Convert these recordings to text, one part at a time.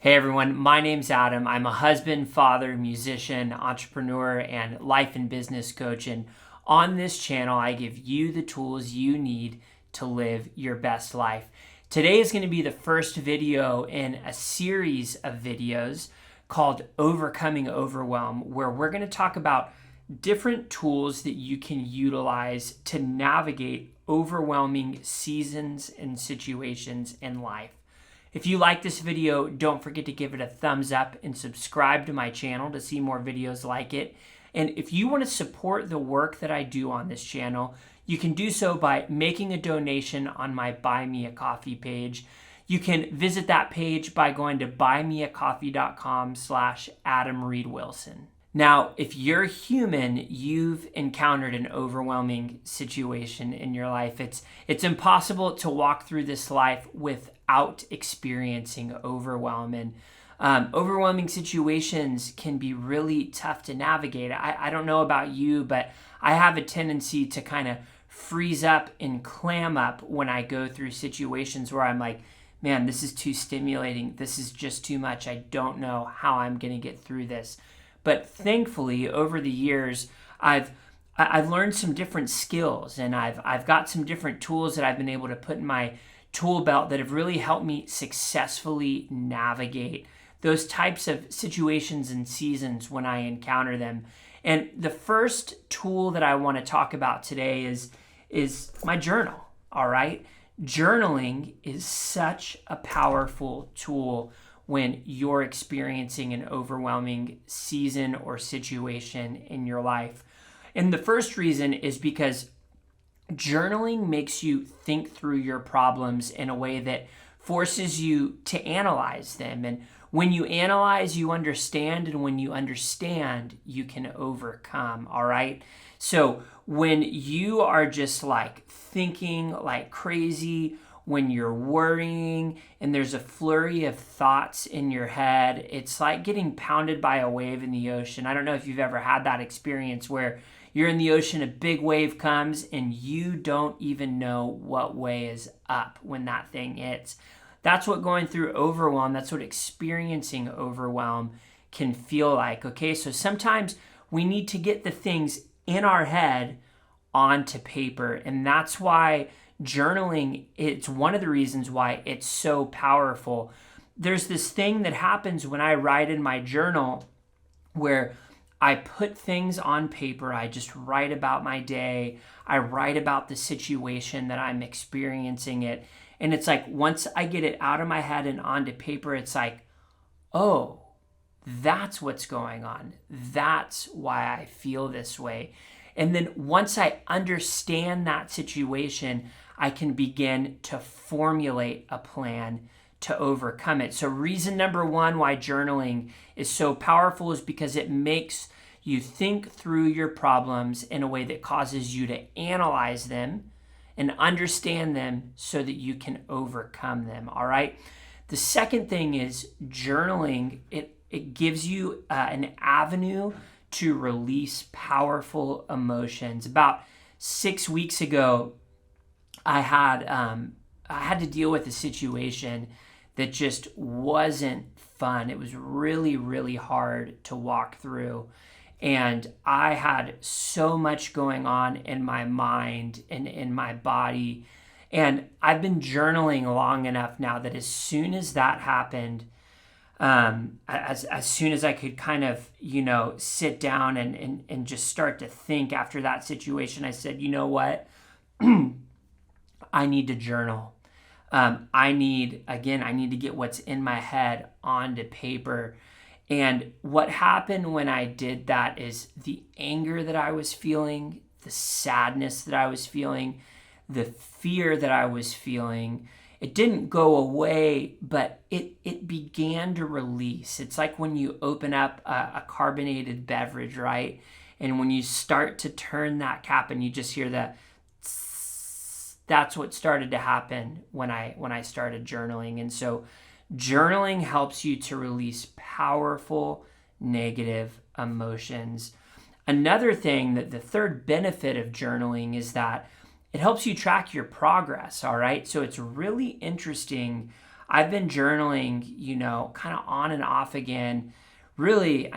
Hey everyone, my name's Adam. I'm a husband, father, musician, entrepreneur, and life and business coach. And on this channel, I give you the tools you need to live your best life. Today is going to be the first video in a series of videos called Overcoming Overwhelm, where we're going to talk about different tools that you can utilize to navigate overwhelming seasons and situations in life. If you like this video, don't forget to give it a thumbs up and subscribe to my channel to see more videos like it. And if you want to support the work that I do on this channel, you can do so by making a donation on my Buy Me a Coffee page. You can visit that page by going to buymeacoffee.com/Adam Reid Wilson. Now, if you're human, you've encountered an overwhelming situation in your life. It's impossible to walk through this life without experiencing overwhelm. And overwhelming situations can be really tough to navigate. I don't know about you, but I have a tendency to kind of freeze up and clam up when I go through situations where I'm like, man, this is too stimulating. This is just too much. I don't know how I'm going to get through this. But thankfully, over the years, I've learned some different skills, and I've got some different tools that I've been able to put in my tool belt that have really helped me successfully navigate those types of situations and seasons when I encounter them. And the first tool that I want to talk about today is my journal. All right, journaling is such a powerful tool when you're experiencing an overwhelming season or situation in your life. And the first reason is because journaling makes you think through your problems in a way that forces you to analyze them. And when you analyze, you understand. And when you understand, you can overcome. All right. So when you are just like thinking like crazy, when you're worrying and there's a flurry of thoughts in your head, it's like getting pounded by a wave in the ocean. I don't know if you've ever had that experience where you're in the ocean, a big wave comes, and you don't even know what way is up when that thing hits. That's what going through overwhelm, that's what experiencing overwhelm can feel like. Okay, so sometimes we need to get the things in our head onto paper, and that's why journaling, it's one of the reasons why it's so powerful. There's this thing that happens when I write in my journal where I put things on paper. I just write about my day. I write about the situation that I'm experiencing it. And it's like once I get it out of my head and onto paper, it's like, oh, that's what's going on. That's why I feel this way. And then once I understand that situation, I can begin to formulate a plan to overcome it. So reason number one why journaling is so powerful is because it makes you think through your problems in a way that causes you to analyze them and understand them so that you can overcome them. All right. The second thing is journaling. It gives you an avenue to release powerful emotions. About 6 weeks ago, I had to deal with a situation that just wasn't fun. It was really, really hard to walk through. And I had so much going on in my mind and in my body. And I've been journaling long enough now that as soon as that happened, as soon as I could kind of, sit down and just start to think after that situation, I said, you know what? I need to journal. I need to get what's in my head onto paper. And what happened when I did that is the anger that I was feeling, the sadness that I was feeling, the fear that I was feeling, it didn't go away, but it began to release. It's like when you open up a carbonated beverage, right? And when you start to turn that cap and you just hear that, that's what started to happen when I started journaling. And so journaling helps you to release powerful negative emotions. Another thing, that the third benefit of journaling is that it helps you track your progress, all right? So it's really interesting. I've been journaling, kind of on and off again, really,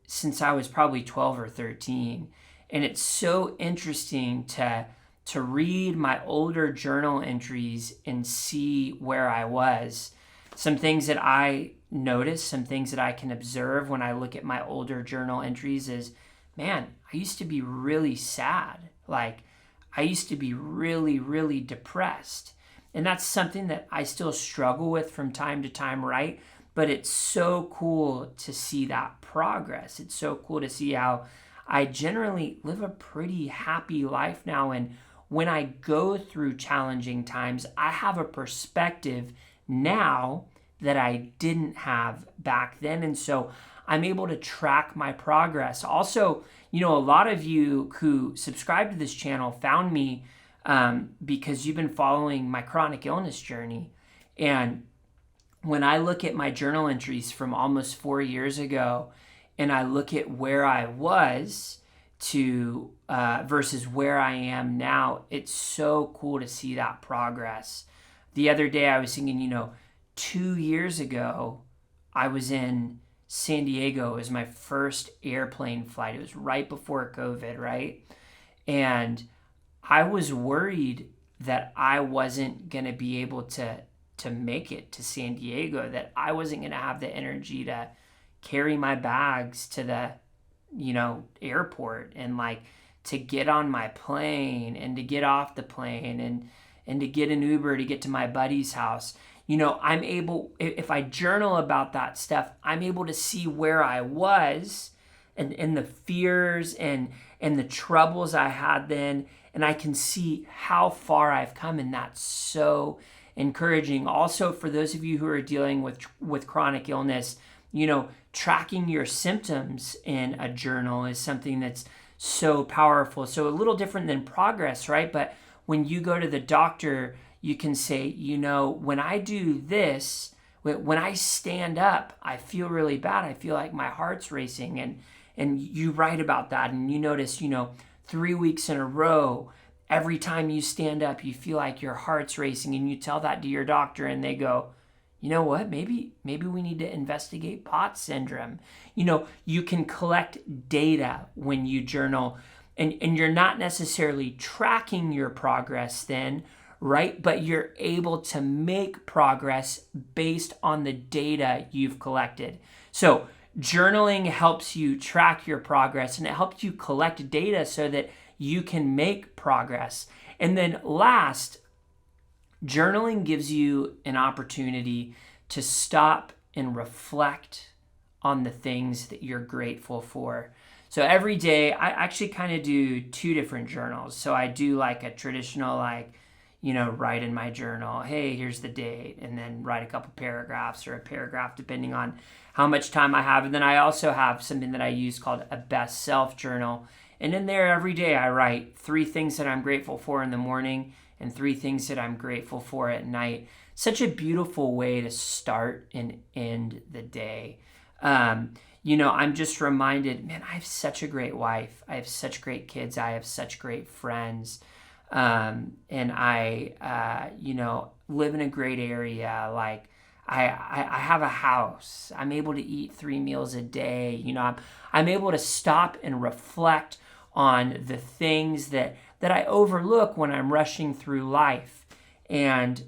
since I was probably 12 or 13. And it's so interesting to read my older journal entries and see where I was. Some things that I notice, some things that I can observe when I look at my older journal entries is, man, I used to be really sad. Like, I used to be really, really depressed. And that's something that I still struggle with from time to time, right? But it's so cool to see that progress. It's so cool to see how I generally live a pretty happy life now. And when I go through challenging times, I have a perspective now that I didn't have back then. And so I'm able to track my progress. Also, a lot of you who subscribe to this channel found me because you've been following my chronic illness journey. And when I look at my journal entries from almost 4 years ago, and I look at where I was to versus where I am now, it's so cool to see that progress. The other day I was thinking, 2 years ago, I was in San Diego. It was my first airplane flight. It was right before COVID, right? And I was worried that I wasn't going to be able to make it to San Diego, that I wasn't going to have the energy to carry my bags to the, airport, and like to get on my plane and to get off the plane and to get an Uber to get to my buddy's house. I'm able, if I journal about that stuff, I'm able to see where I was and the fears and the troubles I had then. And I can see how far I've come. And that's so encouraging. Also, for those of you who are dealing with chronic illness, tracking your symptoms in a journal is something that's so powerful. So a little different than progress, right? But when you go to the doctor, you can say, when I do this, when I stand up, I feel really bad. I feel like my heart's racing. And you write about that, and you notice, 3 weeks in a row, every time you stand up, you feel like your heart's racing, and you tell that to your doctor, and they go, you know what, maybe we need to investigate POTS syndrome. You can collect data when you journal, and you're not necessarily tracking your progress then, right? But you're able to make progress based on the data you've collected. So journaling helps you track your progress, and it helps you collect data so that you can make progress. And then last, journaling gives you an opportunity to stop and reflect on the things that you're grateful for. So every day, I actually kind of do 2 different journals. So I do like a traditional, write in my journal, hey, here's the date, and then write a couple paragraphs or a paragraph depending on how much time I have. And then I also have something that I use called a best self journal. And in there every day I write 3 things that I'm grateful for in the morning and 3 things that I'm grateful for at night. Such a beautiful way to start and end the day. I'm just reminded, man, I have such a great wife. I have such great kids. I have such great friends. And I, live in a great area. Like I have a house. I'm able to eat 3 meals a day. I'm able to stop and reflect on the things that I overlook when I'm rushing through life. And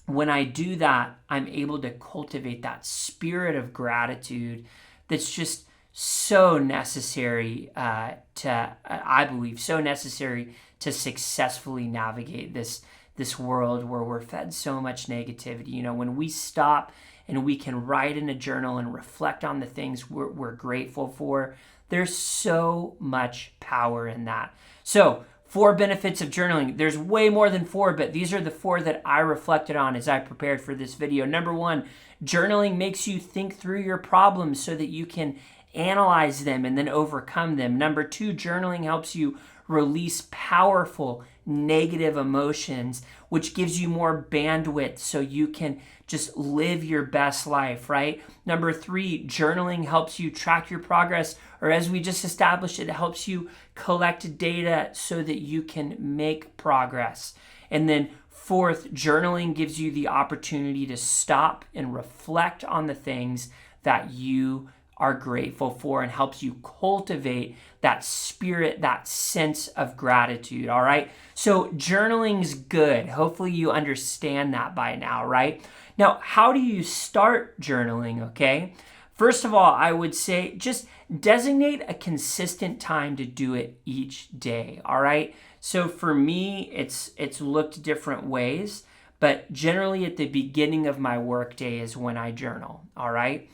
when I do that, I'm able to cultivate that spirit of gratitude that's just so necessary I believe, so necessary to successfully navigate this world where we're fed so much negativity. When we stop and we can write in a journal and reflect on the things we're grateful for, there's so much power in that. So 4 benefits of journaling. There's way more than 4, but these are the 4 that I reflected on as I prepared for this video. Number 1, journaling makes you think through your problems so that you can analyze them and then overcome them. Number 2, journaling helps you release powerful negative emotions, which gives you more bandwidth so you can just live your best life, right? Number 3, journaling helps you track your progress, or as we just established, it helps you collect data so that you can make progress. And then Fourth, journaling gives you the opportunity to stop and reflect on the things that you are grateful for and helps you cultivate that spirit, that sense of gratitude, all right? So journaling's good. Hopefully you understand that by now, right? Now, how do you start journaling, okay? First of all, I would say just designate a consistent time to do it each day, all right? So for me, it's looked different ways, but generally at the beginning of my workday is when I journal, all right?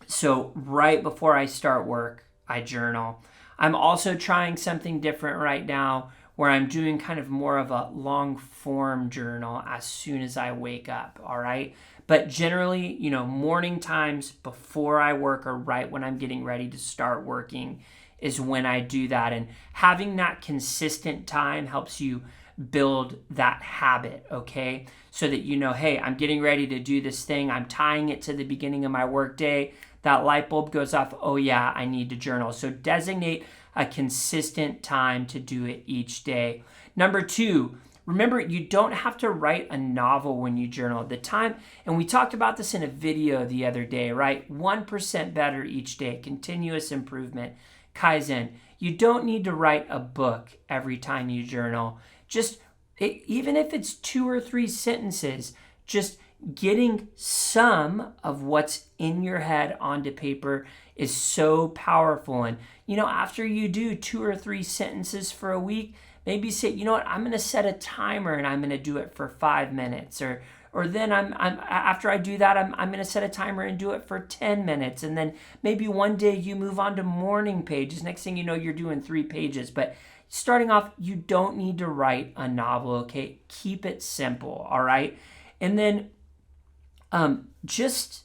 So right before I start work, I journal. I'm also trying something different right now where I'm doing kind of more of a long form journal as soon as I wake up, all right? But generally, morning times before I work or right when I'm getting ready to start working is when I do that. And having that consistent time helps you build that habit, okay? So that hey, I'm getting ready to do this thing. I'm tying it to the beginning of my workday. That light bulb goes off. Oh yeah, I need to journal. So designate a consistent time to do it each day. Number 2, remember, you don't have to write a novel when you journal. The time, and we talked about this in a video the other day, right? 1% better each day, continuous improvement, Kaizen. You don't need to write a book every time you journal. Even if it's 2 or 3 sentences, just getting some of what's in your head onto paper is so powerful. And, after you do 2 or 3 sentences for a week, maybe say, I'm going to set a timer and I'm going to do it for 5 minutes. Or then after I do that, I'm going to set a timer and do it for 10 minutes. And then maybe one day you move on to morning pages. Next thing you know, you're doing 3 pages. But starting off, you don't need to write a novel, okay? Keep it simple, all right? And then just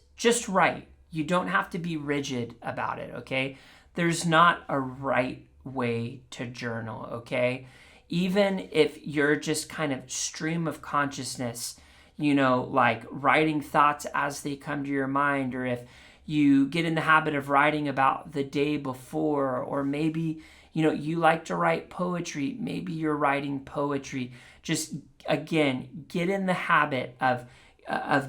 write. You don't have to be rigid about it, okay? There's not a right way to journal, okay? Even if you're just kind of stream of consciousness, like writing thoughts as they come to your mind, or if you get in the habit of writing about the day before, or maybe, you like to write poetry, maybe you're writing poetry. Just, again, get in the habit of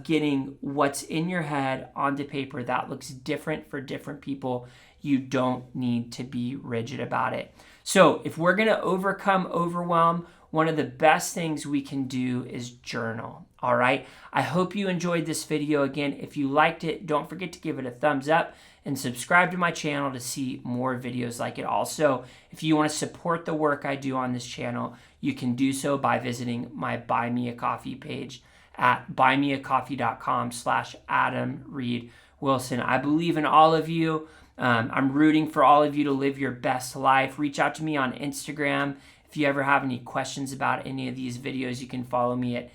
getting what's in your head onto paper. That looks different for different people. You don't need to be rigid about it. So if we're going to overcome overwhelm, one of the best things we can do is journal. All right. I hope you enjoyed this video. Again, if you liked it, don't forget to give it a thumbs up and subscribe to my channel to see more videos like it. Also, if you want to support the work I do on this channel, you can do so by visiting my Buy Me a Coffee page at buymeacoffee.com/Adam Reid Wilson. I believe in all of you. I'm rooting for all of you to live your best life. Reach out to me on Instagram. If you ever have any questions about any of these videos, you can follow me at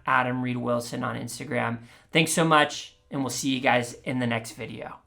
Adam Reid Wilson on Instagram. Thanks so much, and we'll see you guys in the next video.